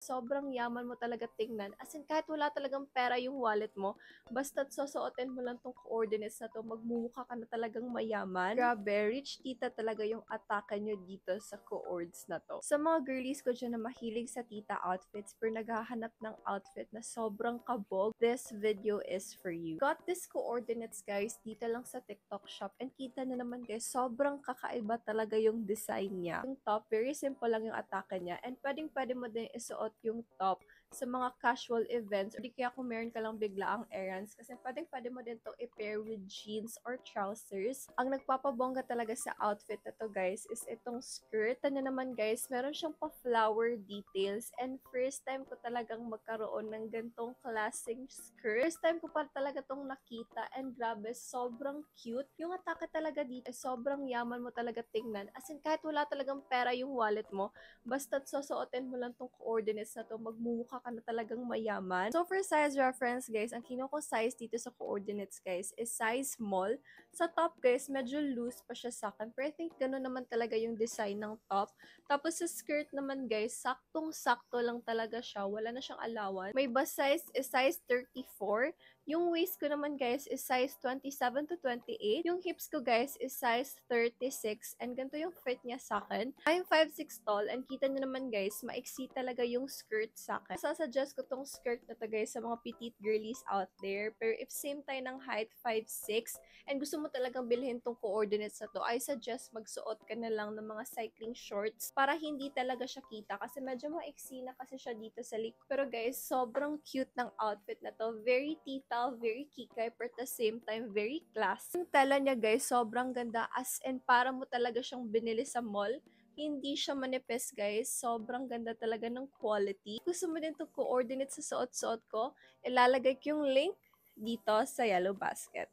sobrang yaman mo talaga tingnan. As in, kahit wala talagang pera yung wallet mo, basta't susuotin mo lang tong coordinates na to, magmumukha ka na talagang mayaman. Grabe, rich tita talaga yung atake nyo dito sa coords na to. Sa mga girlies ko dyan na mahilig sa tita outfits, pero naghahanap ng outfit na sobrang kabog, this video is for you. Got this coordinates guys dito lang sa TikTok shop, and kita na naman guys, sobrang kakaiba talaga yung design niya. Yung top, very simple lang yung atake niya, and pwede mo din isuot yung top sa mga casual events, or di kaya kung meron ka lang bigla ang errands, kasi pwede mo din to i-pair with jeans or trousers. Ang nagpapabongga talaga sa outfit na to guys is itong skirt. Ano naman guys, meron siyang pa-flower details, and first time ko talagang magkaroon ng gantong klaseng skirt. First time ko pa talaga tong nakita, and grabe, sobrang cute. Yung atake talaga dito, sobrang yaman mo talaga tingnan. As in, kahit wala talagang pera yung wallet mo, basta't susuotin mo lang tong coordinates na to, magmumukha ka na talagang mayaman. So for size reference guys, ang kinuha ko size dito sa coordinates guys is size small. Sa top guys, medyo loose pa siya sa akin, pero I think gano'n naman talaga yung design ng top. Tapos sa skirt naman guys, saktong-sakto lang talaga siya, wala na siyang allowance. May bust size is size 34. Yung waist ko naman guys is size 27 to 28. Yung hips ko guys is size 36, and ganito yung fit niya sa akin. I'm 5'6" tall, and kita nyo naman guys, maiksi talaga yung skirt sa akin. Sasuggest ko tong skirt na to guys sa mga petite girlies out there. Pero if same tayo ng height, 5'6", and gusto mo talagang bilhin tong coordinates na to, I suggest magsuot ka na lang ng mga cycling shorts para hindi talaga siya kita, kasi medyo maiksi na kasi siya dito sa likod. Pero guys, sobrang cute ng outfit na to. Very tita, very kikay, but at the same time, very class. Yung tela niya guys, sobrang ganda, as in para mo talaga siyang binili sa mall. Hindi siya manipis guys, sobrang ganda talaga ng quality. Gusto mo din itong coordinate sa suot-suot ko, ilalagay ko yung link dito sa yellow basket.